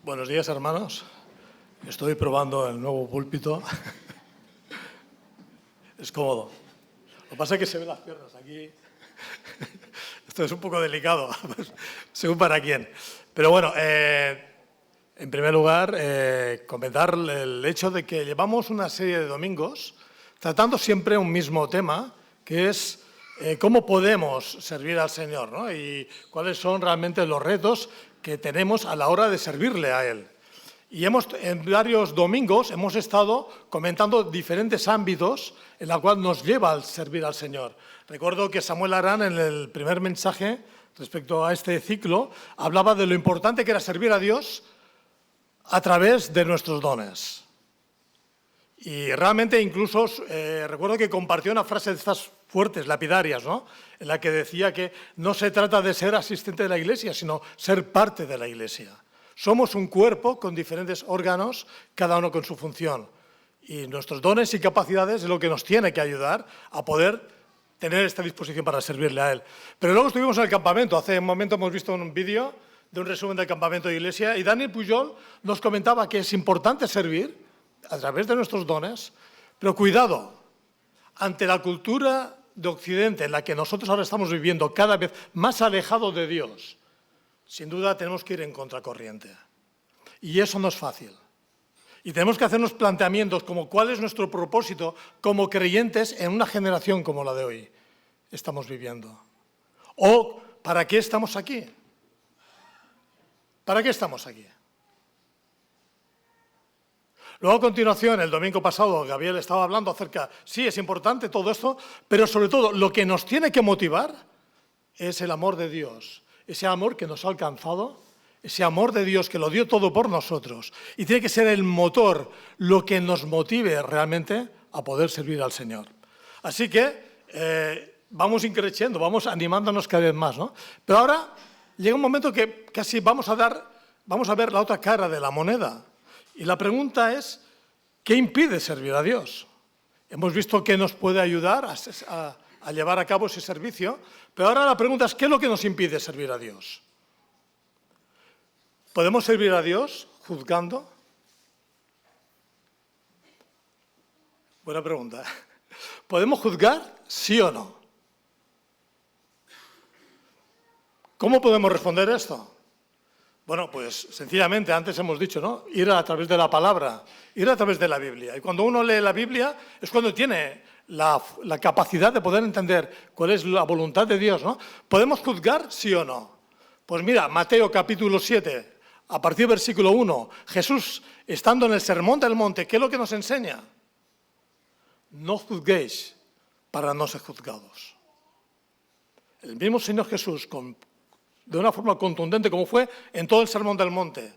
Buenos días, hermanos. Estoy probando el nuevo púlpito. Es cómodo. Lo que pasa es que se ven las piernas aquí. Esto es un poco delicado, según para quién. Pero bueno, en primer lugar, comentar el hecho de que llevamos una serie de domingos tratando siempre un mismo tema, que es cómo podemos servir al Señor, ¿no? Y cuáles son realmente los retos que tenemos a la hora de servirle a Él. Y en varios domingos hemos estado comentando diferentes ámbitos en los cuales nos lleva al servir al Señor. Recuerdo que Samuel Arán, en el primer mensaje respecto a este ciclo, hablaba de lo importante que era servir a Dios a través de nuestros dones. Y realmente incluso recuerdo que compartió una frase de estas fuertes, lapidarias, ¿no? En la que decía que no se trata de ser asistente de la Iglesia, sino ser parte de la Iglesia. Somos un cuerpo con diferentes órganos, cada uno con su función. Y nuestros dones y capacidades es lo que nos tiene que ayudar a poder tener esta disposición para servirle a Él. Pero luego estuvimos en el campamento. Hace un momento hemos visto un vídeo de un resumen del campamento de Iglesia y Daniel Pujol nos comentaba que es importante servir a través de nuestros dones, pero cuidado, ante la cultura de Occidente en la que nosotros ahora estamos viviendo cada vez más alejado de Dios, sin duda tenemos que ir en contracorriente. Y eso no es fácil. Y tenemos que hacernos planteamientos como cuál es nuestro propósito como creyentes en una generación como la de hoy estamos viviendo. O ¿para qué estamos aquí? ¿Para qué estamos aquí? Luego, a continuación, el domingo pasado, Gabriel estaba hablando acerca, sí, es importante todo esto, pero sobre todo lo que nos tiene que motivar es el amor de Dios, ese amor que nos ha alcanzado, ese amor de Dios que lo dio todo por nosotros. Y tiene que ser el motor, lo que nos motive realmente a poder servir al Señor. Así que vamos increciendo, vamos animándonos cada vez más, ¿no? Pero ahora llega un momento que casi vamos a ver la otra cara de la moneda. Y la pregunta es, ¿qué impide servir a Dios? Hemos visto que nos puede ayudar a llevar a cabo ese servicio, pero ahora la pregunta es, ¿qué es lo que nos impide servir a Dios? ¿Podemos servir a Dios juzgando? Buena pregunta. ¿Podemos juzgar, sí o no? ¿Cómo podemos responder esto? Bueno, pues sencillamente, antes hemos dicho, ¿no? Ir a través de la palabra, ir a través de la Biblia. Y cuando uno lee la Biblia es cuando tiene la capacidad de poder entender cuál es la voluntad de Dios, ¿no? ¿Podemos juzgar, sí o no? Pues mira, Mateo capítulo 7, a partir del versículo 1, Jesús, estando en el Sermón del Monte, ¿qué es lo que nos enseña? No juzguéis para no ser juzgados. El mismo Señor Jesús, de una forma contundente, como fue en todo el Sermón del Monte,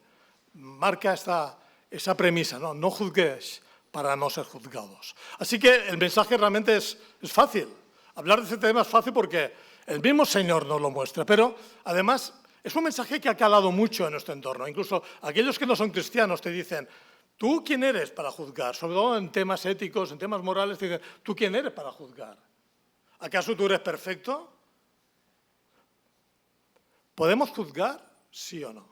marca esa premisa, ¿no? No juzguéis para no ser juzgados. Así que el mensaje realmente es fácil. Hablar de este tema es fácil porque el mismo Señor nos lo muestra, pero además es un mensaje que ha calado mucho en nuestro entorno. Incluso aquellos que no son cristianos te dicen, ¿tú quién eres para juzgar? Sobre todo en temas éticos, en temas morales, te dicen, ¿tú quién eres para juzgar? ¿Acaso tú eres perfecto? ¿Podemos juzgar, sí o no?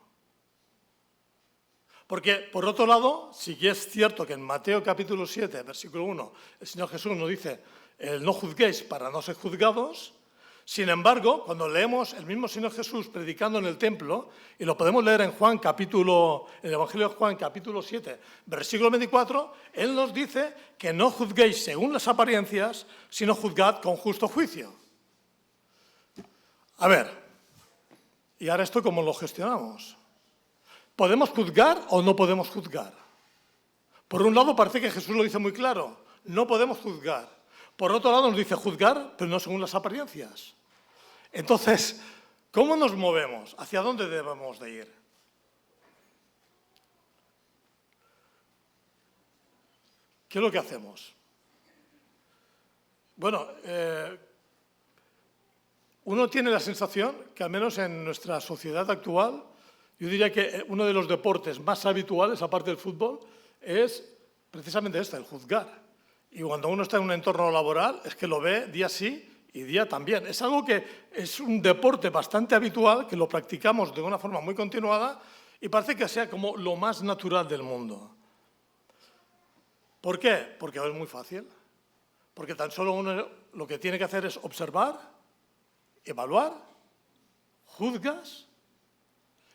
Porque, por otro lado, sí que es cierto que en Mateo capítulo 7, versículo 1, el Señor Jesús nos dice, no juzguéis para no ser juzgados. Sin embargo, cuando leemos el mismo Señor Jesús predicando en el templo, y lo podemos leer en en el Evangelio de Juan capítulo 7, versículo 24, Él nos dice que no juzguéis según las apariencias, sino juzgad con justo juicio. A ver, ¿y ahora esto cómo lo gestionamos? ¿Podemos juzgar o no podemos juzgar? Por un lado parece que Jesús lo dice muy claro, no podemos juzgar. Por otro lado nos dice juzgar, pero no según las apariencias. Entonces, ¿cómo nos movemos? ¿Hacia dónde debemos de ir? ¿Qué es lo que hacemos? Bueno, uno tiene la sensación que al menos en nuestra sociedad actual, yo diría que uno de los deportes más habituales, aparte del fútbol, es precisamente el juzgar. Y cuando uno está en un entorno laboral, es que lo ve día sí y día también. Es algo que es un deporte bastante habitual, que lo practicamos de una forma muy continuada Y parece que sea como lo más natural del mundo. ¿Por qué? Porque es muy fácil. Porque tan solo uno lo que tiene que hacer es observar, evaluar, juzgas,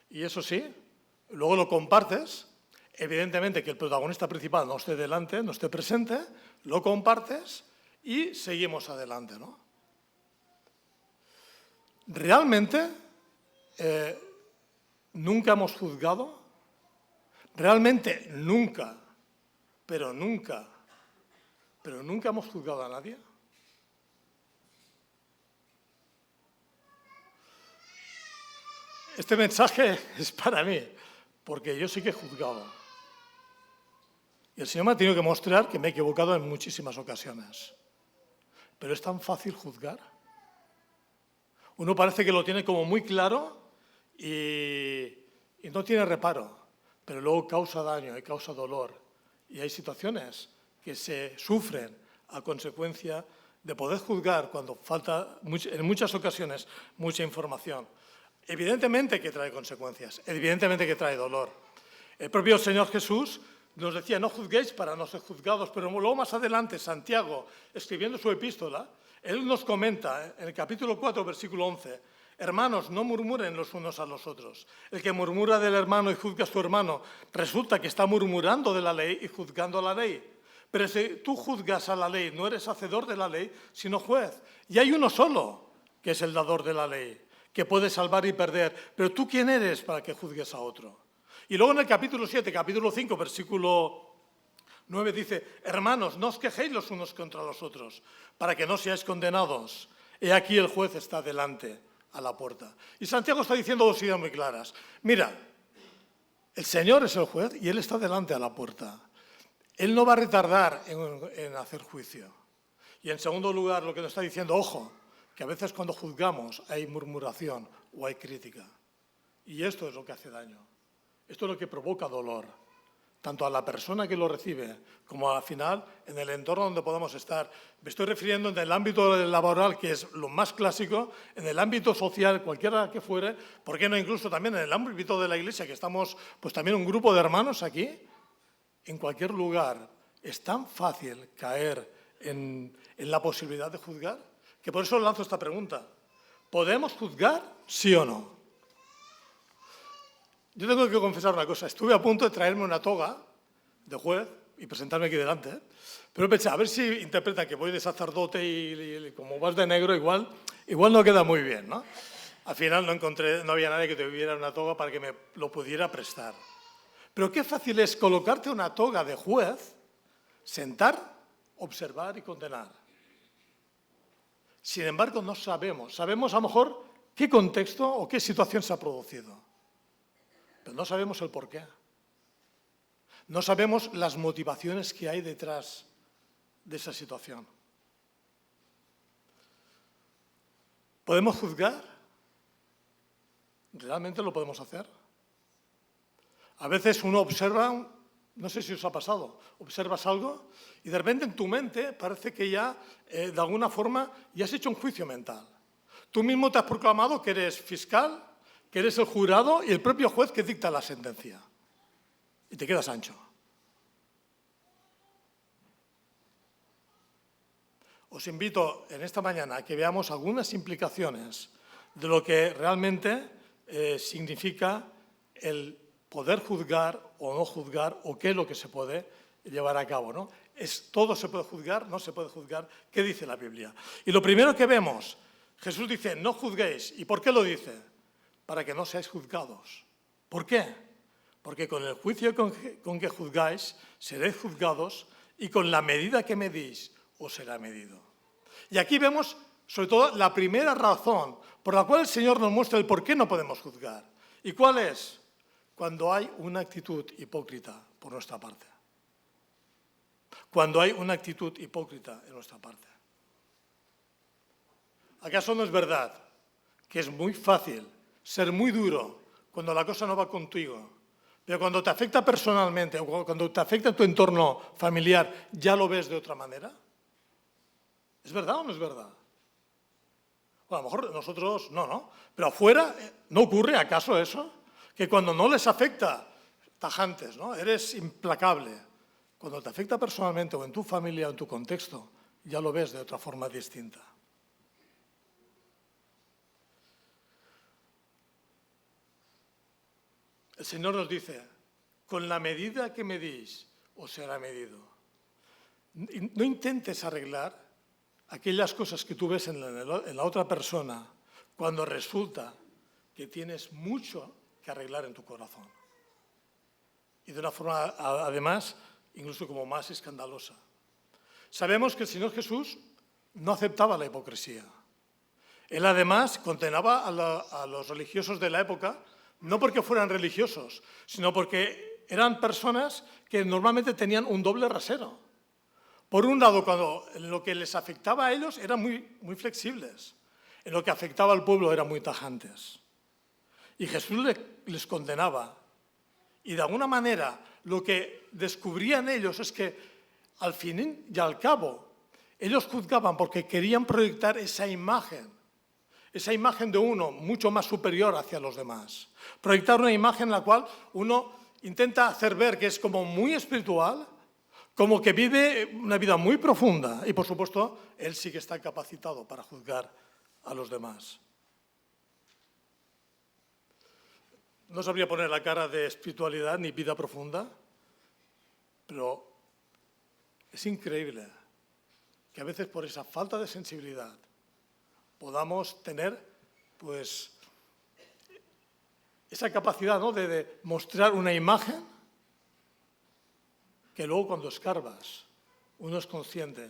y eso sí, luego lo compartes. Evidentemente que el protagonista principal no esté delante, no esté presente, lo compartes y seguimos adelante, ¿no? ¿Realmente nunca hemos juzgado? ¿Realmente nunca, pero nunca hemos juzgado a nadie? Este mensaje es para mí, porque yo sí que he juzgado. Y el Señor me ha tenido que mostrar que me he equivocado en muchísimas ocasiones. Pero es tan fácil juzgar. Uno parece que lo tiene como muy claro y no tiene reparo, pero luego causa daño y causa dolor. Y hay situaciones que se sufren a consecuencia de poder juzgar cuando falta, en muchas ocasiones, mucha información. Evidentemente que trae consecuencias, evidentemente que trae dolor. El propio Señor Jesús nos decía, no juzguéis para no ser juzgados, pero luego más adelante Santiago, escribiendo su epístola, él nos comenta en el capítulo 4, versículo 11, hermanos, no murmuren los unos a los otros. El que murmura del hermano y juzga a su hermano, resulta que está murmurando de la ley y juzgando la ley. Pero si tú juzgas a la ley, no eres hacedor de la ley, sino juez. Y hay uno solo, que es el dador de la ley, que puede salvar y perder. Pero tú, ¿quién eres para que juzgues a otro? Y luego en el capítulo 7, capítulo 5, versículo 9 dice, hermanos, no os quejéis los unos contra los otros, para que no seáis condenados. He aquí el juez está delante, a la puerta. Y Santiago está diciendo dos ideas muy claras. Mira, el Señor es el juez y Él está delante a la puerta. Él no va a retardar en hacer juicio. Y en segundo lugar, lo que nos está diciendo, ojo, que a veces cuando juzgamos hay murmuración o hay crítica. Y esto es lo que hace daño. Esto es lo que provoca dolor, tanto a la persona que lo recibe como al final en el entorno donde podamos estar. Me estoy refiriendo en el ámbito laboral, que es lo más clásico, en el ámbito social, cualquiera que fuere, ¿por qué no incluso también en el ámbito de la Iglesia, que estamos pues también un grupo de hermanos aquí? En cualquier lugar es tan fácil caer en la posibilidad de juzgar, que por eso lanzo esta pregunta. ¿Podemos juzgar, sí o no? Yo tengo que confesar una cosa, estuve a punto de traerme una toga de juez y presentarme aquí delante, pero pensé, a ver si interpretan que voy de sacerdote y como vas de negro, igual no queda muy bien, ¿no? Al final no había nadie que tuviera una toga para que me lo pudiera prestar. Pero qué fácil es colocarte una toga de juez, sentar, observar y condenar. Sin embargo, no sabemos a lo mejor qué contexto o qué situación se ha producido. Pero no sabemos el porqué. No sabemos las motivaciones que hay detrás de esa situación. ¿Podemos juzgar? ¿Realmente lo podemos hacer? A veces uno observa, no sé si os ha pasado, observas algo y de repente en tu mente parece que ya, de alguna forma, ya has hecho un juicio mental. Tú mismo te has proclamado que eres fiscal, que eres el jurado y el propio juez que dicta la sentencia. Y te quedas ancho. Os invito en esta mañana a que veamos algunas implicaciones de lo que realmente significa el poder juzgar o no juzgar o qué es lo que se puede llevar a cabo, ¿no? Todo se puede juzgar, no se puede juzgar. ¿Qué dice la Biblia? Y lo primero que vemos, Jesús dice, no juzguéis. ¿Y por qué lo dice? Para que no seáis juzgados. ¿Por qué? Porque con el juicio con que juzgáis, seréis juzgados y con la medida que medís, os será medido. Y aquí vemos, sobre todo, la primera razón por la cual el Señor nos muestra el por qué no podemos juzgar. ¿Y cuál es? Cuando hay una actitud hipócrita por nuestra parte. Cuando hay una actitud hipócrita en nuestra parte. ¿Acaso no es verdad que es muy fácil ser muy duro cuando la cosa no va contigo, pero cuando te afecta personalmente o cuando te afecta en tu entorno familiar, ya lo ves de otra manera? ¿Es verdad o no es verdad? Bueno, a lo mejor nosotros no, pero afuera, ¿no ocurre acaso eso? que cuando no les afecta, tajantes, ¿no? Eres implacable. Cuando te afecta personalmente o en tu familia o en tu contexto, ya lo ves de otra forma distinta. El Señor nos dice, con la medida que medís, os será medido. No intentes arreglar aquellas cosas que tú ves en la otra persona cuando resulta que tienes mucho que arreglar en tu corazón. Y de una forma, además, incluso como más escandalosa. Sabemos que el Señor Jesús no aceptaba la hipocresía. Él, además, condenaba a los religiosos de la época, no porque fueran religiosos, sino porque eran personas que normalmente tenían un doble rasero. Por un lado, cuando en lo que les afectaba a ellos eran muy flexibles. En lo que afectaba al pueblo eran muy tajantes. Y Jesús les condenaba. Y de alguna manera lo que descubrían ellos es que al fin y al cabo ellos juzgaban porque querían proyectar esa imagen de uno mucho más superior hacia los demás. Proyectar una imagen en la cual uno intenta hacer ver que es como muy espiritual, como que vive una vida muy profunda y, por supuesto, él sí que está capacitado para juzgar a los demás. No sabría poner la cara de espiritualidad ni vida profunda, pero es increíble que a veces por esa falta de sensibilidad podamos tener, pues, esa capacidad, ¿no?, de mostrar una imagen que luego cuando escarbas uno es consciente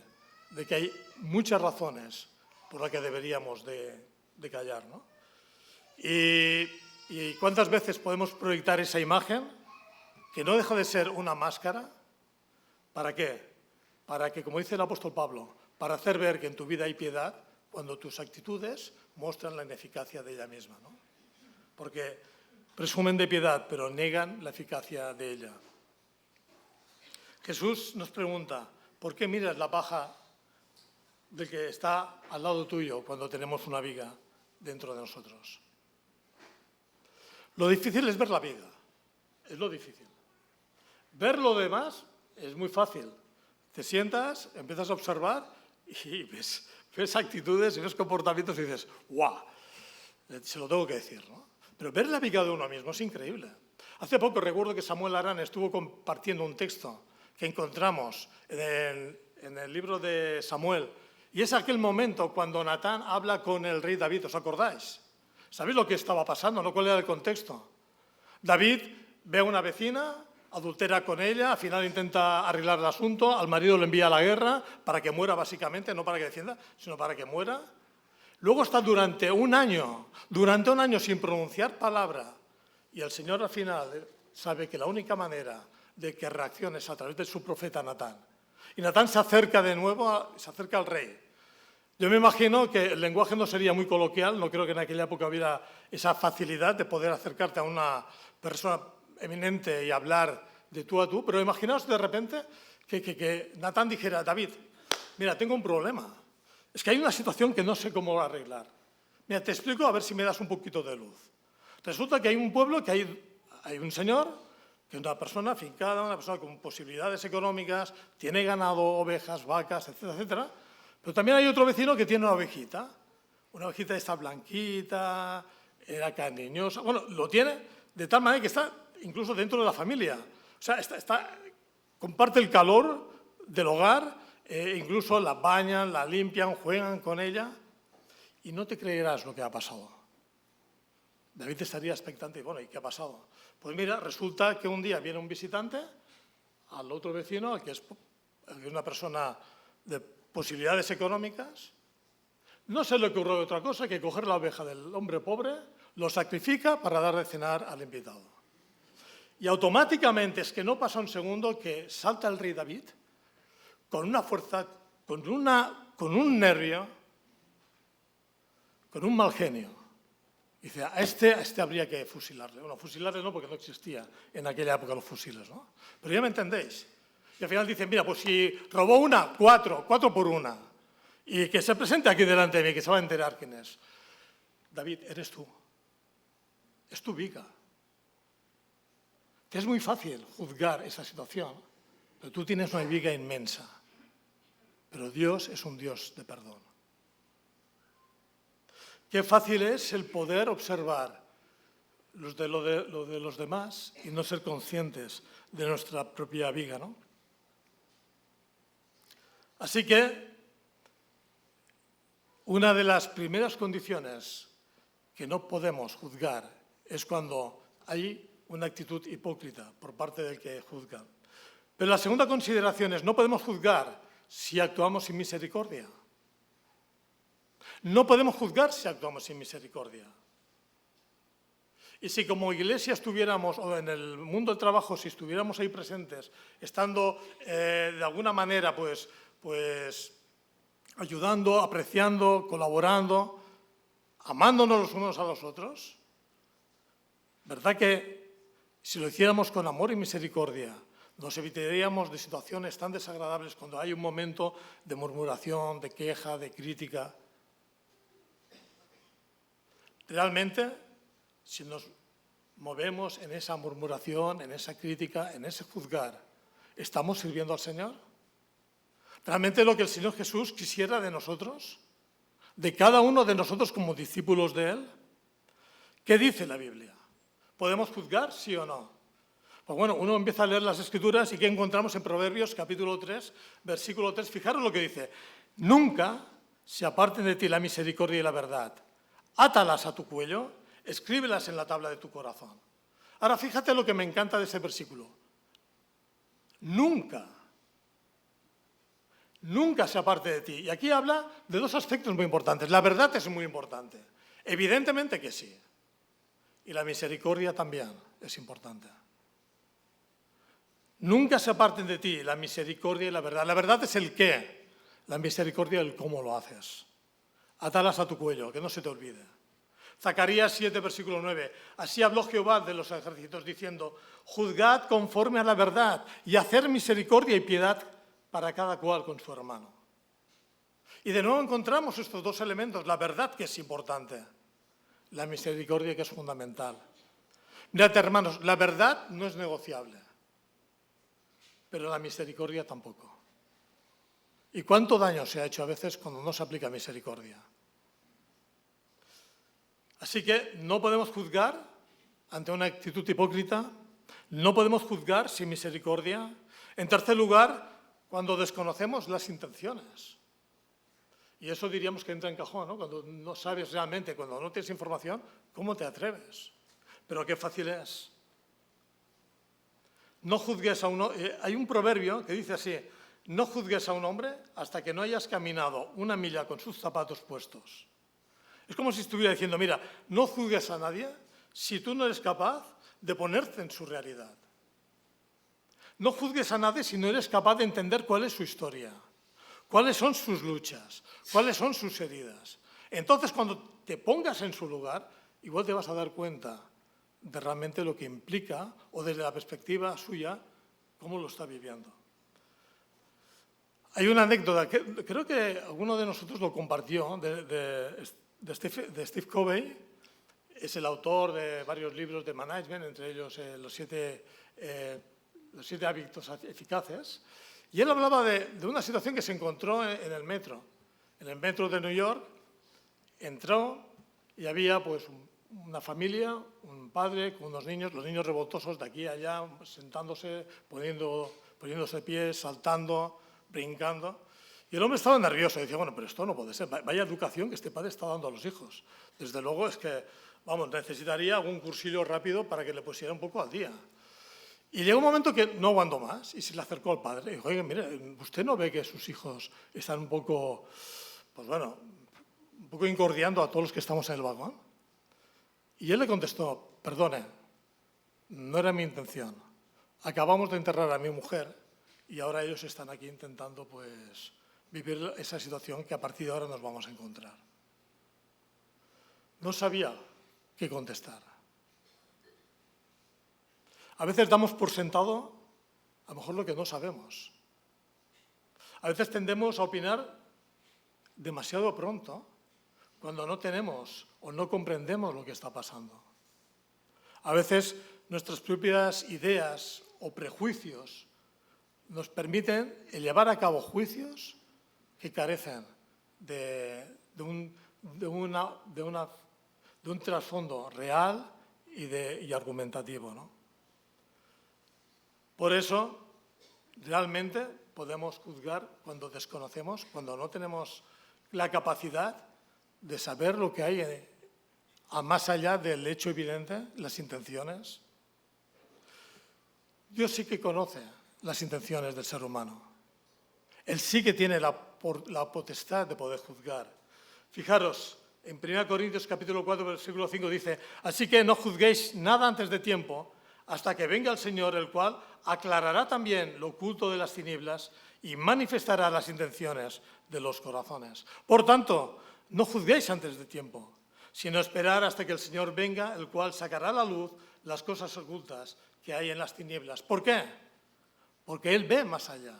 de que hay muchas razones por las que deberíamos de callar, ¿no? ¿Y cuántas veces podemos proyectar esa imagen que no deja de ser una máscara? ¿Para qué? Para que, como dice el apóstol Pablo, para hacer ver que en tu vida hay piedad cuando tus actitudes muestran la ineficacia de ella misma, ¿no? Porque presumen de piedad, pero negan la eficacia de ella. Jesús nos pregunta, ¿por qué miras la paja del que está al lado tuyo cuando tenemos una viga dentro de nosotros? Lo difícil es ver la viga, es lo difícil. Ver lo demás es muy fácil. Te sientas, empiezas a observar y ves actitudes y ves comportamientos y dices, ¡guau! Se lo tengo que decir, ¿no? Pero ver la viga de uno mismo es increíble. Hace poco recuerdo que Samuel Arán estuvo compartiendo un texto que encontramos en el libro de Samuel. Y es aquel momento cuando Natán habla con el rey David, ¿os acordáis? ¿Sabéis lo que estaba pasando? ¿No? ¿Cuál era el contexto? David ve a una vecina, adultera con ella, al final intenta arreglar el asunto, al marido lo envía a la guerra para que muera básicamente, no para que defienda, sino para que muera. Luego está durante un año sin pronunciar palabra y el Señor al final sabe que la única manera de que reaccione es a través de su profeta Natán. Y Natán se acerca de nuevo, se acerca al rey. Yo me imagino que el lenguaje no sería muy coloquial, no creo que en aquella época hubiera esa facilidad de poder acercarte a una persona eminente y hablar de tú a tú, pero imaginaos de repente que Natán dijera, David, mira, tengo un problema, es que hay una situación que no sé cómo arreglar. Mira, te explico a ver si me das un poquito de luz. Resulta que hay un pueblo, que hay un señor, que es una persona afincada, una persona con posibilidades económicas, tiene ganado, ovejas, vacas, etcétera, etcétera. Pero también hay otro vecino que tiene una ovejita esta blanquita, era cariñosa. Bueno, lo tiene de tal manera que está incluso dentro de la familia. O sea, comparte el calor del hogar, incluso la bañan, la limpian, juegan con ella. Y no te creerás lo que ha pasado. David estaría expectante y bueno, ¿y qué ha pasado? Pues mira, resulta que un día viene un visitante al otro vecino, que es una persona de posibilidades económicas, no se le ocurrió otra cosa que coger la oveja del hombre pobre, lo sacrifica para dar de cenar al invitado. Y automáticamente, es que no pasa un segundo, que salta el rey David con una fuerza, con un nervio, con un mal genio. Dice, a este habría que fusilarle. Bueno, fusilarle no, porque no existía en aquella época los fusiles, ¿no? Pero ya me entendéis. Y al final dicen, mira, pues si robó una, cuatro por una. Y que se presente aquí delante de mí, que se va a enterar quién es. David, eres tú. Es tu viga. Te es muy fácil juzgar esa situación, pero tú tienes una viga inmensa. Pero Dios es un Dios de perdón. Qué fácil es el poder observar lo de los demás y no ser conscientes de nuestra propia viga, ¿no? Así que una de las primeras condiciones que no podemos juzgar es cuando hay una actitud hipócrita por parte del que juzga. Pero la segunda consideración es, no podemos juzgar si actuamos sin misericordia. No podemos juzgar si actuamos sin misericordia. Y si como iglesia estuviéramos, o en el mundo del trabajo, si estuviéramos ahí presentes, estando de alguna manera pues ayudando, apreciando, colaborando, amándonos los unos a los otros, ¿verdad que si lo hiciéramos con amor y misericordia, nos evitaríamos de situaciones tan desagradables cuando hay un momento de murmuración, de queja, de crítica? Realmente, si nos movemos en esa murmuración, en esa crítica, en ese juzgar, ¿estamos sirviendo al Señor? ¿Realmente lo que el Señor Jesús quisiera de nosotros? ¿De cada uno de nosotros como discípulos de Él? ¿Qué dice la Biblia? ¿Podemos juzgar, sí o no? Pues bueno, uno empieza a leer las Escrituras y ¿qué encontramos en Proverbios, capítulo 3, versículo 3? Fijaros lo que dice. Nunca se aparten de ti la misericordia y la verdad. Átalas a tu cuello, escríbelas en la tabla de tu corazón. Ahora, fíjate lo que me encanta de ese versículo. Nunca se aparte de ti. Y aquí habla de dos aspectos muy importantes. La verdad es muy importante. Evidentemente que sí. Y la misericordia también es importante. Nunca se aparten de ti la misericordia y la verdad. La verdad es el qué. La misericordia el cómo lo haces. Atalas a tu cuello, que no se te olvide. Zacarías 7, versículo 9. Así habló Jehová de los ejércitos, diciendo, juzgad conforme a la verdad y hacer misericordia y piedad para cada cual con su hermano. Y de nuevo encontramos estos dos elementos, la verdad que es importante, la misericordia que es fundamental. Mirad, hermanos, la verdad no es negociable, pero la misericordia tampoco. ¿Y cuánto daño se ha hecho a veces cuando no se aplica misericordia? Así que no podemos juzgar ante una actitud hipócrita, no podemos juzgar sin misericordia. En tercer lugar, cuando desconocemos las intenciones. Y eso diríamos que entra en cajón, ¿no? Cuando no sabes realmente, cuando no tienes información, ¿cómo te atreves? Pero qué fácil es. No juzgues a uno. Hay un proverbio que dice así, no juzgues a un hombre hasta que no hayas caminado 1 milla con sus zapatos puestos. Es como si estuviera diciendo, mira, no juzgues a nadie si tú no eres capaz de ponerte en su realidad. No juzgues a nadie si no eres capaz de entender cuál es su historia, cuáles son sus luchas, cuáles son sus heridas. Entonces, cuando te pongas en su lugar, igual te vas a dar cuenta de realmente lo que implica, o desde la perspectiva suya, cómo lo está viviendo. Hay una anécdota, que creo que alguno de nosotros lo compartió, de Steve Covey. Es el autor de varios libros de management, entre ellos los siete hábitos eficaces. Y él hablaba de una situación que se encontró en el metro de New York. Entró y había pues una familia, un padre con unos niños, los niños revoltosos de aquí a allá, sentándose, poniéndose de pie, saltando, brincando. Y el hombre estaba nervioso y decía, bueno, pero esto no puede ser, vaya educación que este padre está dando a los hijos. Desde luego es que, vamos, necesitaría algún cursillo rápido para que le pusiera un poco al día. Y llegó un momento que no aguantó más y se le acercó al padre y dijo, oye, mire, ¿usted no ve que sus hijos están un poco, pues bueno, un poco incordiando a todos los que estamos en el vagón? Y él le contestó, perdone, no era mi intención. Acabamos de enterrar a mi mujer y ahora ellos están aquí intentando, pues, vivir esa situación que a partir de ahora nos vamos a encontrar. No sabía qué contestar. A veces damos por sentado, a lo mejor, lo que no sabemos. A veces tendemos a opinar demasiado pronto, cuando no tenemos o no comprendemos lo que está pasando. A veces nuestras propias ideas o prejuicios nos permiten llevar a cabo juicios que carecen de un trasfondo real y argumentativo, ¿no? Por eso, realmente podemos juzgar cuando desconocemos, cuando no tenemos la capacidad de saber lo que hay más allá del hecho evidente, las intenciones. Dios sí que conoce las intenciones del ser humano. Él sí que tiene la potestad de poder juzgar. Fijaros, en 1 Corintios capítulo 4, versículo 5 dice: así que no juzguéis nada antes de tiempo, hasta que venga el Señor, el cual aclarará también lo oculto de las tinieblas y manifestará las intenciones de los corazones. Por tanto, no juzguéis antes de tiempo, sino esperar hasta que el Señor venga, el cual sacará a la luz las cosas ocultas que hay en las tinieblas. ¿Por qué? Porque Él ve más allá.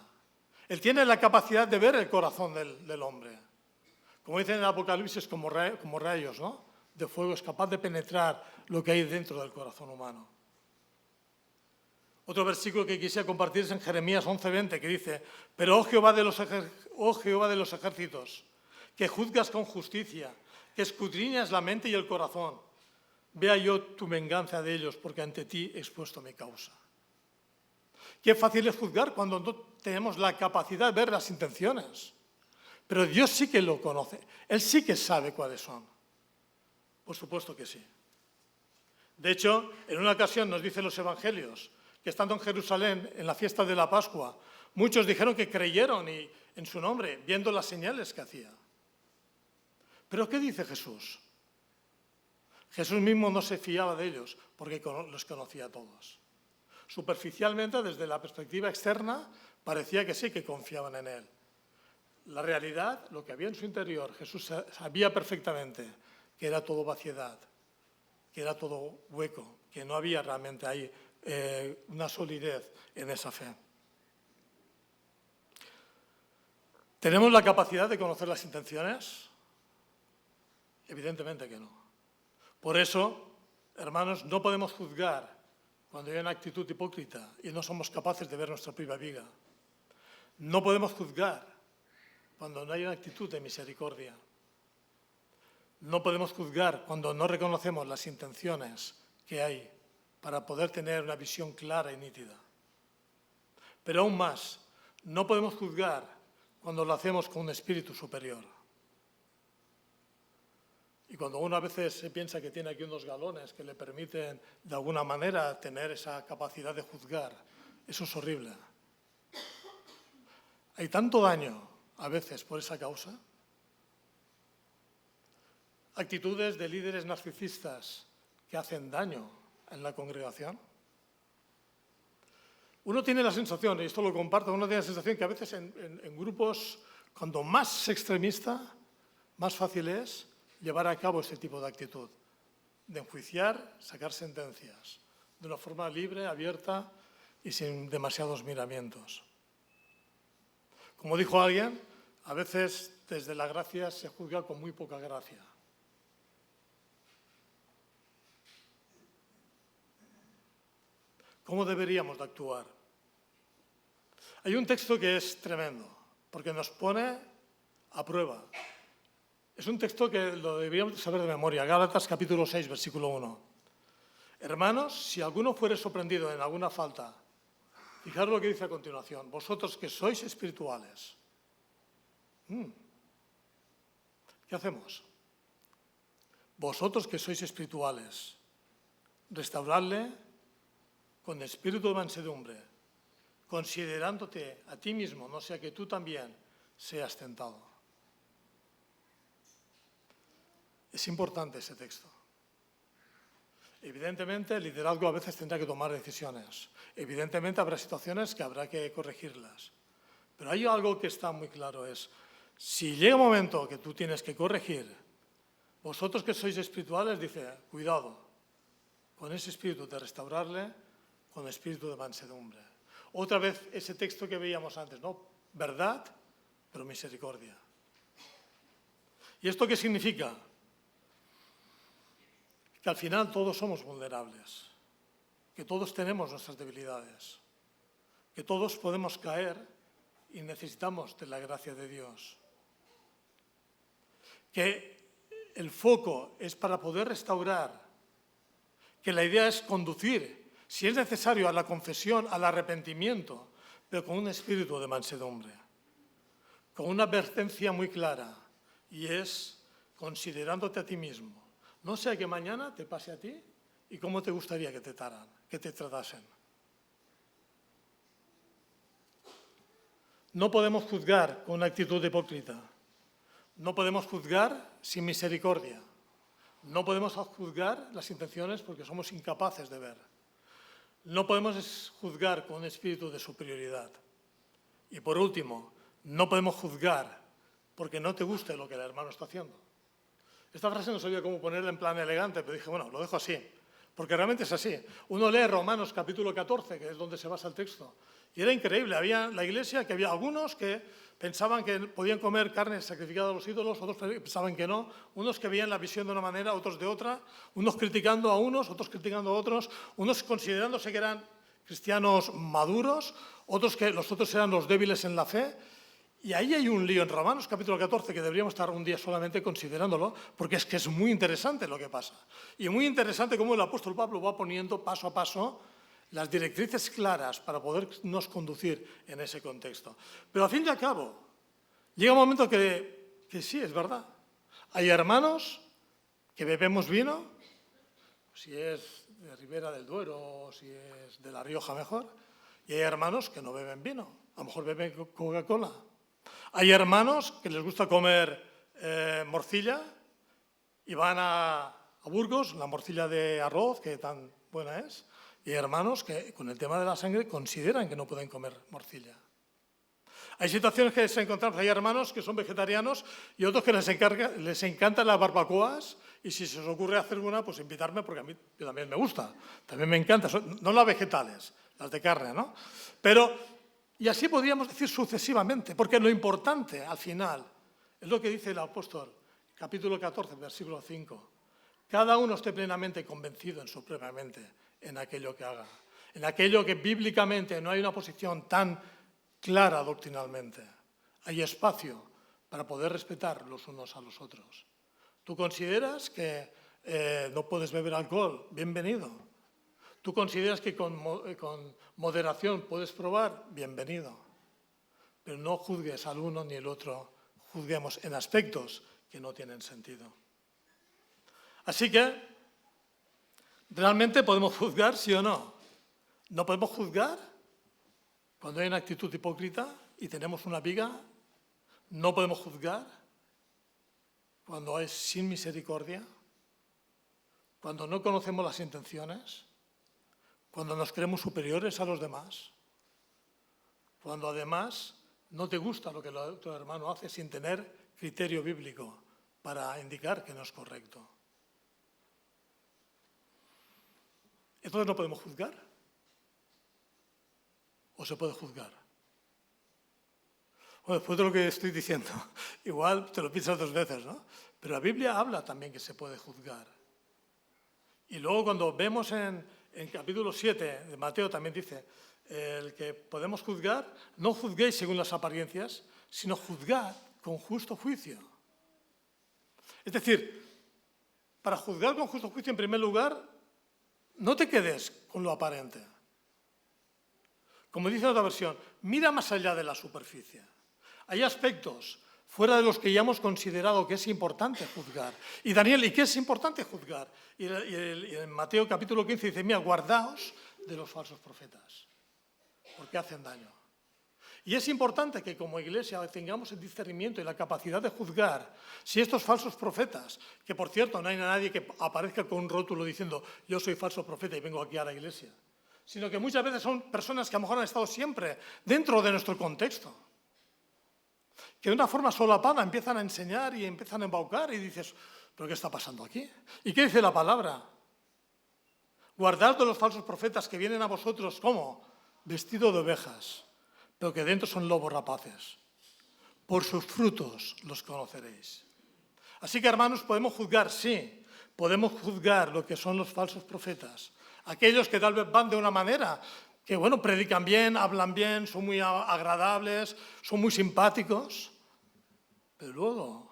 Él tiene la capacidad de ver el corazón del hombre. Como dice en el Apocalipsis, como rayos, ¿no?, de fuego, es capaz de penetrar lo que hay dentro del corazón humano. Otro versículo que quisiera compartir es en Jeremías 11:20, que dice: pero, oh Jehová de los ejércitos, que juzgas con justicia, que escudriñas la mente y el corazón, vea yo tu venganza de ellos, porque ante ti he expuesto mi causa. Qué fácil es juzgar cuando no tenemos la capacidad de ver las intenciones. Pero Dios sí que lo conoce. Él sí que sabe cuáles son. Por supuesto que sí. De hecho, en una ocasión nos dicen los evangelios que estando en Jerusalén, en la fiesta de la Pascua, muchos dijeron que creyeron en su nombre, viendo las señales que hacía. ¿Pero qué dice Jesús? Jesús mismo no se fiaba de ellos, porque los conocía a todos. Superficialmente, desde la perspectiva externa, parecía que sí, que confiaban en Él. La realidad, lo que había en su interior, Jesús sabía perfectamente que era todo vaciedad, que era todo hueco, que no había realmente ahí una solidez en esa fe. ¿Tenemos la capacidad de conocer las intenciones? Evidentemente que no. Por eso, hermanos, no podemos juzgar cuando hay una actitud hipócrita y no somos capaces de ver nuestra propia viga. No podemos juzgar cuando no hay una actitud de misericordia. No podemos juzgar cuando no reconocemos las intenciones que hay para poder tener una visión clara y nítida. Pero aún más, no podemos juzgar cuando lo hacemos con un espíritu superior. Y cuando uno a veces se piensa que tiene aquí unos galones que le permiten de alguna manera tener esa capacidad de juzgar, eso es horrible. Hay tanto daño a veces por esa causa. Actitudes de líderes narcisistas que hacen daño en la congregación. Uno tiene la sensación, y esto lo comparto, uno tiene la sensación que a veces en grupos, cuando más extremista, más fácil es llevar a cabo este tipo de actitud, de enjuiciar, sacar sentencias, de una forma libre, abierta y sin demasiados miramientos. Como dijo alguien, a veces desde la gracia se juzga con muy poca gracia. ¿Cómo deberíamos de actuar? Hay un texto que es tremendo, porque nos pone a prueba. Es un texto que lo deberíamos saber de memoria, Gálatas capítulo 6, versículo 1. Hermanos, si alguno fuere sorprendido en alguna falta, fijaros lo que dice a continuación, vosotros que sois espirituales. ¿Qué hacemos? Vosotros que sois espirituales, restauradle con espíritu de mansedumbre, considerándote a ti mismo, no sea que tú también seas tentado. Es importante ese texto. Evidentemente, el liderazgo a veces tendrá que tomar decisiones. Evidentemente, habrá situaciones que habrá que corregirlas. Pero hay algo que está muy claro, es, si llega un momento que tú tienes que corregir, vosotros que sois espirituales, dice, cuidado, con ese espíritu de restaurarle, con espíritu de mansedumbre. Otra vez ese texto que veíamos antes, ¿no? Verdad, pero misericordia. ¿Y esto qué significa? Que al final todos somos vulnerables, que todos tenemos nuestras debilidades, que todos podemos caer y necesitamos de la gracia de Dios. Que el foco es para poder restaurar, que la idea es conducir, si es necesario, a la confesión, al arrepentimiento, pero con un espíritu de mansedumbre, con una advertencia muy clara, y es considerándote a ti mismo. No sea que mañana te pase a ti y cómo te gustaría que te tratasen. No podemos juzgar con una actitud hipócrita. No podemos juzgar sin misericordia. No podemos juzgar las intenciones porque somos incapaces de ver. No podemos juzgar con un espíritu de superioridad. Y por último, no podemos juzgar porque no te guste lo que el hermano está haciendo. Esta frase no sabía cómo ponerla en plan elegante, pero dije, bueno, lo dejo así, porque realmente es así. Uno lee Romanos capítulo 14, que es donde se basa el texto, y era increíble. Había en la iglesia que había algunos que pensaban que podían comer carne sacrificada a los ídolos, otros pensaban que no, unos que veían la visión de una manera, otros de otra, unos criticando a unos, otros criticando a otros, unos considerándose que eran cristianos maduros, otros que los otros eran los débiles en la fe. Y ahí hay un lío en Romanos capítulo 14 que deberíamos estar un día solamente considerándolo, porque es que es muy interesante lo que pasa. Y muy interesante cómo el apóstol Pablo va poniendo paso a paso las directrices claras para podernos conducir en ese contexto. Pero al fin y al cabo, llega un momento que sí, es verdad. Hay hermanos que bebemos vino, si es de Ribera del Duero o si es de La Rioja mejor, y hay hermanos que no beben vino, a lo mejor beben Coca-Cola. Hay hermanos que les gusta comer morcilla y van a Burgos, la morcilla de arroz, que tan buena es, y hay hermanos que con el tema de la sangre consideran que no pueden comer morcilla. Hay situaciones que se encontramos, hay hermanos que son vegetarianos y otros que les encantan las barbacoas, y si se os ocurre hacer una, pues invitarme, porque a mí también me gusta, también me encanta, no las vegetales, las de carne, ¿no? Y así podríamos decir sucesivamente, porque lo importante al final es lo que dice el apóstol, capítulo 14, versículo 5. Cada uno esté plenamente convencido en su propia mente, en aquello que haga, en aquello que bíblicamente no hay una posición tan clara doctrinalmente. Hay espacio para poder respetar los unos a los otros. ¿Tú consideras que no puedes beber alcohol? Bienvenido. ¿Tú consideras que con moderación puedes probar? Bienvenido. Pero no juzgues al uno ni el otro, juzguemos en aspectos que no tienen sentido. Así que, ¿realmente podemos juzgar, sí o no? ¿No podemos juzgar cuando hay una actitud hipócrita y tenemos una viga? ¿No podemos juzgar cuando es sin misericordia? ¿Cuando no conocemos las intenciones? ¿Cuando nos creemos superiores a los demás? Cuando además no te gusta lo que el otro hermano hace sin tener criterio bíblico para indicar que no es correcto. Entonces no podemos juzgar. ¿O se puede juzgar? Bueno, después de lo que estoy diciendo, igual te lo piensas dos veces, ¿no? Pero la Biblia habla también que se puede juzgar. Y luego cuando vemos en capítulo 7 de Mateo también dice, el que podemos juzgar, no juzguéis según las apariencias, sino juzgad con justo juicio. Es decir, para juzgar con justo juicio, en primer lugar, no te quedes con lo aparente. Como dice otra versión, mira más allá de la superficie. Hay aspectos fuera de los que ya hemos considerado que es importante juzgar. Y Daniel, ¿y qué es importante juzgar? Y en Mateo capítulo 15 dice, mira, guardaos de los falsos profetas, porque hacen daño. Y es importante que como iglesia tengamos el discernimiento y la capacidad de juzgar si estos falsos profetas, que por cierto no hay nadie que aparezca con un rótulo diciendo yo soy falso profeta y vengo aquí a la iglesia, sino que muchas veces son personas que a lo mejor han estado siempre dentro de nuestro contexto, que de una forma solapada empiezan a enseñar y empiezan a embaucar y dices, ¿pero qué está pasando aquí? ¿Y qué dice la palabra? Guardad de los falsos profetas que vienen a vosotros, ¿cómo? Vestido de ovejas, pero que dentro son lobos rapaces. Por sus frutos los conoceréis. Así que, hermanos, podemos juzgar, sí, podemos juzgar lo que son los falsos profetas Aquellos que tal vez van de una manera, que bueno, predican bien, hablan bien, son muy agradables, son muy simpáticos, pero luego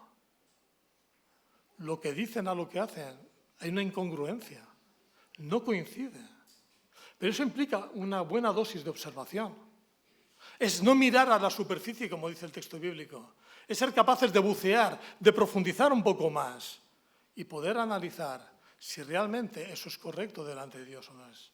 lo que dicen a lo que hacen, hay una incongruencia, no coincide. Pero eso implica una buena dosis de observación. Es no mirar a la superficie, como dice el texto bíblico. Es ser capaces de bucear, de profundizar un poco más y poder analizar si realmente eso es correcto delante de Dios o no es.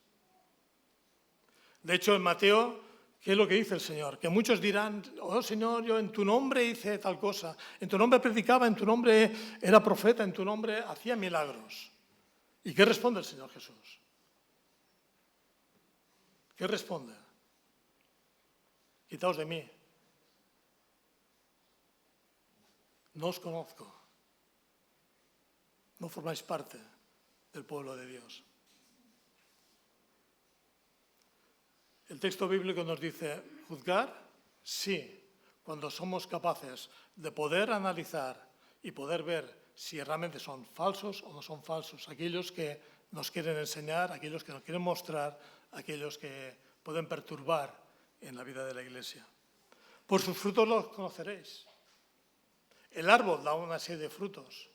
De hecho, en Mateo, ¿qué es lo que dice el Señor? Que muchos dirán, oh Señor, yo en tu nombre hice tal cosa, en tu nombre predicaba, en tu nombre era profeta, en tu nombre hacía milagros. ¿Y qué responde el Señor Jesús? ¿Qué responde? Quitaos de mí. No os conozco. No formáis parte del pueblo de Dios. El texto bíblico nos dice, juzgar, sí, cuando somos capaces de poder analizar y poder ver si realmente son falsos o no son falsos, aquellos que nos quieren enseñar, aquellos que nos quieren mostrar, aquellos que pueden perturbar en la vida de la Iglesia. Por sus frutos los conoceréis. El árbol da una serie de frutos.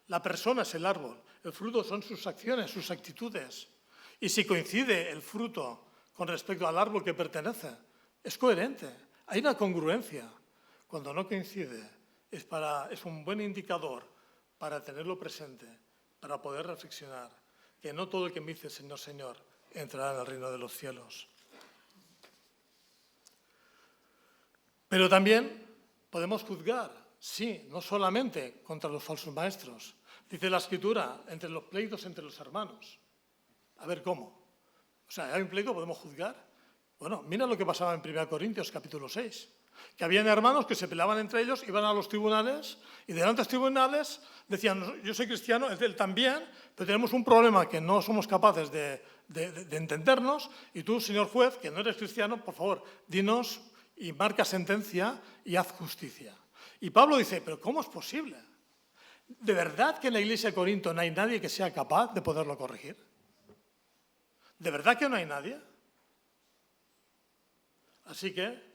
La persona es el árbol. El fruto son sus acciones, sus actitudes. Y si coincide el fruto con respecto al árbol que pertenece, es coherente. Hay una congruencia. Cuando no coincide, es un buen indicador para tenerlo presente, para poder reflexionar, que no todo el que me dice Señor, Señor, entrará en el reino de los cielos. Pero también podemos juzgar, sí, no solamente contra los falsos maestros. Dice la Escritura, entre los pleitos entre los hermanos. A ver, ¿cómo? O sea, ¿hay un pleito? ¿Podemos juzgar? Bueno, mira lo que pasaba en 1 Corintios, capítulo 6. Que habían hermanos que se peleaban entre ellos, iban a los tribunales y delante de los tribunales decían, yo soy cristiano, él también, pero tenemos un problema que no somos capaces de entendernos y tú, señor juez, que no eres cristiano, por favor, dinos y marca sentencia y haz justicia. Y Pablo dice, pero ¿cómo es posible? ¿De verdad que en la iglesia de Corinto no hay nadie que sea capaz de poderlo corregir? ¿De verdad que no hay nadie? Así que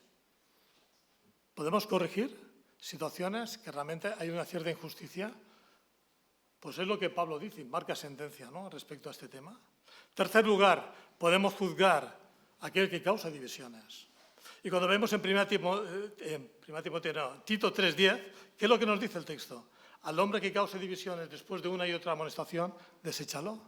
podemos corregir situaciones que realmente hay una cierta injusticia. Pues es lo que Pablo dice, marca sentencia, ¿no?, respecto a este tema. Tercer lugar, podemos juzgar a aquel que causa divisiones. Y cuando vemos en Tito 3:10, ¿qué es lo que nos dice el texto? Al hombre que cause divisiones después de una y otra amonestación, deséchalo.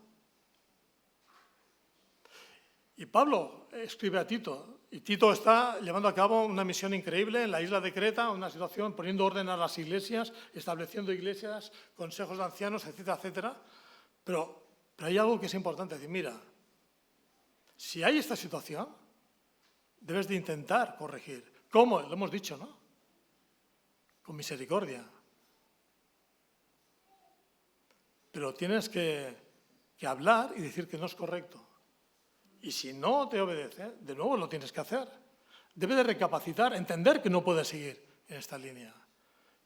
Y Pablo escribe a Tito, y Tito está llevando a cabo una misión increíble en la isla de Creta, una situación, poniendo orden a las iglesias, estableciendo iglesias, consejos de ancianos, etcétera, etcétera. Pero hay algo que es importante, decir, mira, si hay esta situación, debes de intentar corregir. ¿Cómo? Lo hemos dicho, ¿no? Con misericordia. Pero tienes que hablar y decir que no es correcto. Y si no te obedece, de nuevo lo tienes que hacer. Debe de recapacitar, entender que no puede seguir en esta línea.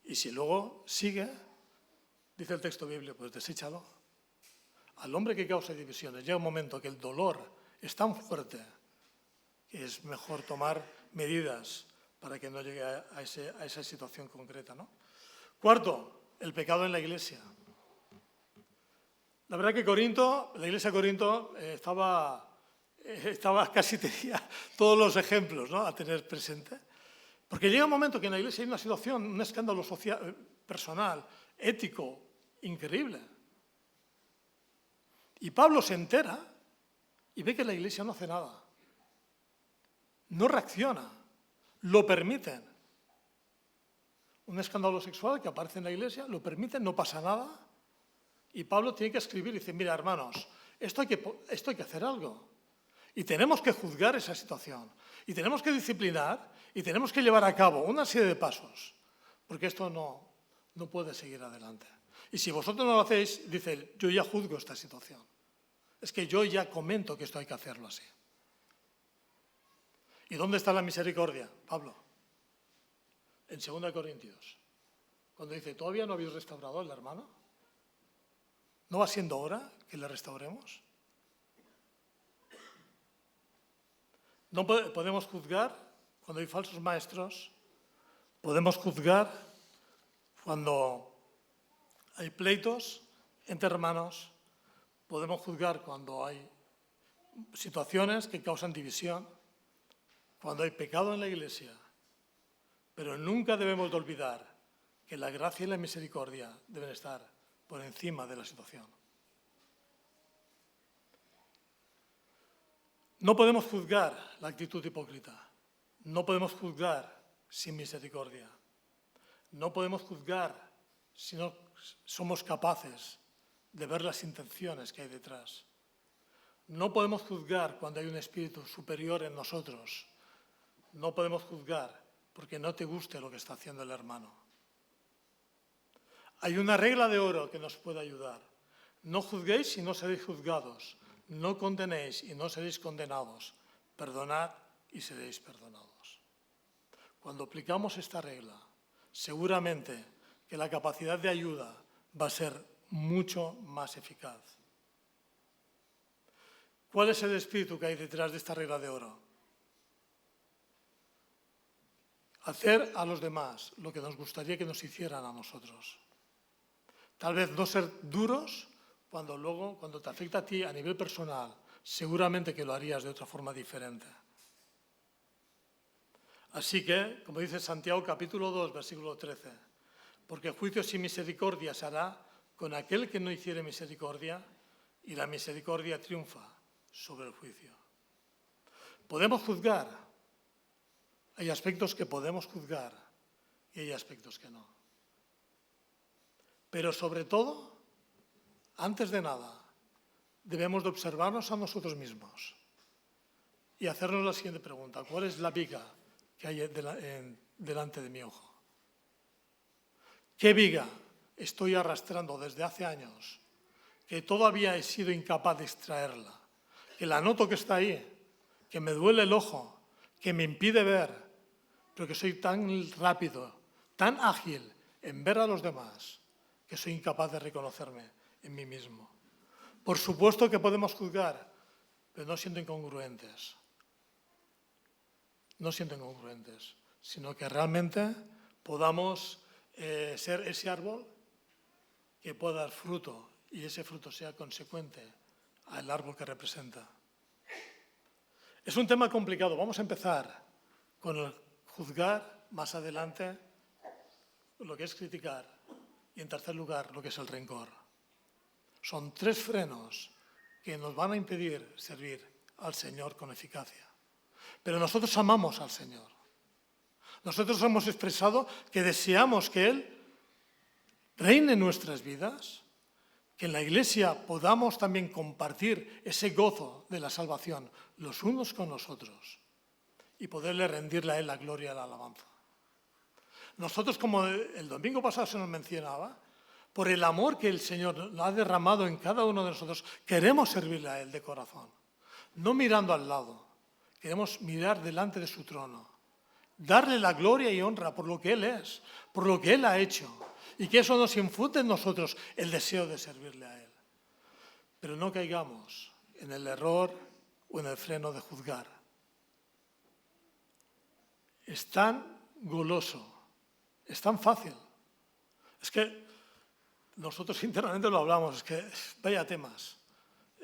Y si luego sigue, dice el texto bíblico, pues deséchalo. Al hombre que causa divisiones, llega un momento que el dolor es tan fuerte que es mejor tomar medidas para que no llegue a esa situación concreta, ¿no? Cuarto, el pecado en la iglesia. La verdad que la iglesia de Corinto estaba casi tenía todos los ejemplos, ¿no?, a tener presente. Porque llega un momento que en la iglesia hay una situación, un escándalo social, personal, ético, increíble. Y Pablo se entera y ve que la iglesia no hace nada. No reacciona, lo permiten. Un escándalo sexual que aparece en la iglesia, lo permiten, no pasa nada. Y Pablo tiene que escribir y dice, mira, hermanos, esto hay que hacer algo. Y tenemos que juzgar esa situación. Y tenemos que disciplinar y tenemos que llevar a cabo una serie de pasos. Porque esto no puede seguir adelante. Y si vosotros no lo hacéis, dice, yo ya juzgo esta situación. Es que yo ya comento que esto hay que hacerlo así. ¿Y dónde está la misericordia, Pablo? En 2 Corintios. Cuando dice, ¿todavía no habéis restaurado al hermano? ¿No va siendo hora que le restauremos? No podemos juzgar cuando hay falsos maestros, podemos juzgar cuando hay pleitos entre hermanos, podemos juzgar cuando hay situaciones que causan división, cuando hay pecado en la Iglesia, pero nunca debemos de olvidar que la gracia y la misericordia deben estar por encima de la situación. No podemos juzgar la actitud hipócrita, no podemos juzgar sin misericordia, no podemos juzgar si no somos capaces de ver las intenciones que hay detrás. No podemos juzgar cuando hay un espíritu superior en nosotros. No podemos juzgar porque no te guste lo que está haciendo el hermano. Hay una regla de oro que nos puede ayudar. No juzguéis y no seréis juzgados. No condenéis y no seréis condenados. Perdonad y seréis perdonados. Cuando aplicamos esta regla, seguramente que la capacidad de ayuda va a ser mucho más eficaz. ¿Cuál es el espíritu que hay detrás de esta regla de oro? Hacer a los demás lo que nos gustaría que nos hicieran a nosotros. Tal vez no ser duros cuando te afecta a ti a nivel personal, seguramente que lo harías de otra forma diferente. Así que, como dice Santiago capítulo 2, versículo 13, porque juicio sin misericordia se hará con aquel que no hiciere misericordia, y la misericordia triunfa sobre el juicio. Podemos juzgar. Hay aspectos que podemos juzgar y hay aspectos que no. Pero sobre todo, antes de nada, debemos de observarnos a nosotros mismos y hacernos la siguiente pregunta. ¿Cuál es la viga que hay delante de mi ojo? ¿Qué viga estoy arrastrando desde hace años que todavía he sido incapaz de extraerla? Que la noto que está ahí, que me duele el ojo, que me impide ver, pero que soy tan rápido, tan ágil en ver a los demás, que soy incapaz de reconocerme en mí mismo. Por supuesto que podemos juzgar, pero no siendo incongruentes. No siendo incongruentes, sino que realmente podamos ser ese árbol que pueda dar fruto y ese fruto sea consecuente al árbol que representa. Es un tema complicado. Vamos a empezar con el juzgar, más adelante lo que es criticar y en tercer lugar lo que es el rencor. Son 3 frenos que nos van a impedir servir al Señor con eficacia. Pero nosotros amamos al Señor. Nosotros hemos expresado que deseamos que Él reine en nuestras vidas, que en la Iglesia podamos también compartir ese gozo de la salvación los unos con los otros y poderle rendirle a Él la gloria y la alabanza. Nosotros, como el domingo pasado se nos mencionaba, por el amor que el Señor ha derramado en cada uno de nosotros, queremos servirle a Él de corazón, no mirando al lado, queremos mirar delante de su trono, darle la gloria y honra por lo que Él es, por lo que Él ha hecho, y que eso nos infunde en nosotros el deseo de servirle a Él. Pero no caigamos en el error o en el freno de juzgar. Es tan goloso, es tan fácil. Es que nosotros internamente lo hablamos, es que vaya temas.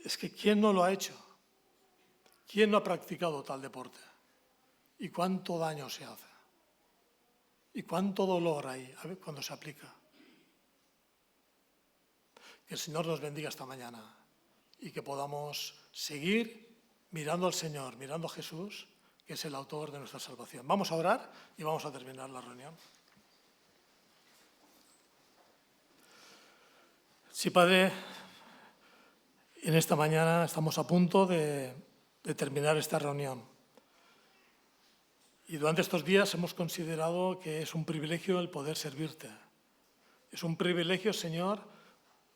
Es que ¿quién no lo ha hecho? ¿Quién no ha practicado tal deporte? ¿Y cuánto daño se hace? ¿Y cuánto dolor hay cuando se aplica? Que el Señor nos bendiga esta mañana y que podamos seguir mirando al Señor, mirando a Jesús, que es el autor de nuestra salvación. Vamos a orar y vamos a terminar la reunión. Sí, Padre, en esta mañana estamos a punto de terminar esta reunión. Y durante estos días hemos considerado que es un privilegio el poder servirte. Es un privilegio, Señor,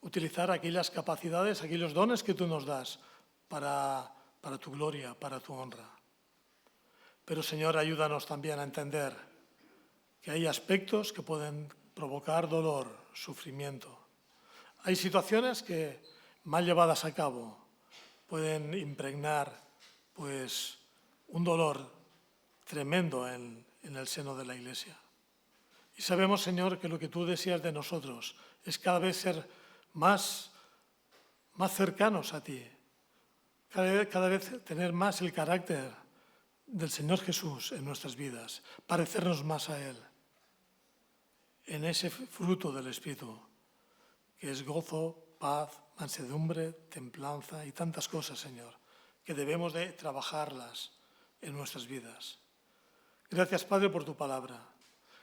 utilizar aquellas capacidades, aquellos dones que tú nos das para tu gloria, para tu honra. Pero, Señor, ayúdanos también a entender que hay aspectos que pueden provocar dolor, sufrimiento. Hay situaciones que, mal llevadas a cabo, pueden impregnar, un dolor tremendo en el seno de la Iglesia. Y sabemos, Señor, que lo que tú deseas de nosotros es cada vez ser más cercanos a ti, cada vez tener más el carácter del Señor Jesús en nuestras vidas, parecernos más a Él, en ese fruto del Espíritu, que es gozo, paz, mansedumbre, templanza y tantas cosas, Señor, que debemos de trabajarlas en nuestras vidas. Gracias, Padre, por tu palabra.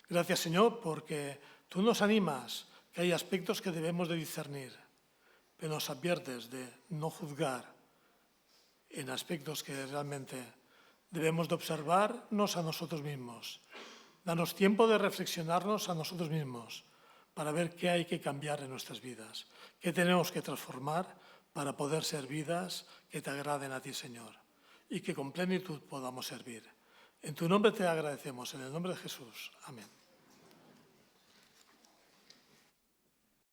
Gracias, Señor, porque tú nos animas que hay aspectos que debemos de discernir, pero nos adviertes de no juzgar en aspectos que realmente debemos de observarnos a nosotros mismos. Danos tiempo de reflexionarnos a nosotros mismos para ver qué hay que cambiar en nuestras vidas, qué tenemos que transformar para poder ser vidas que te agraden a ti, Señor, y que con plenitud podamos servir. En tu nombre te agradecemos, en el nombre de Jesús. Amén.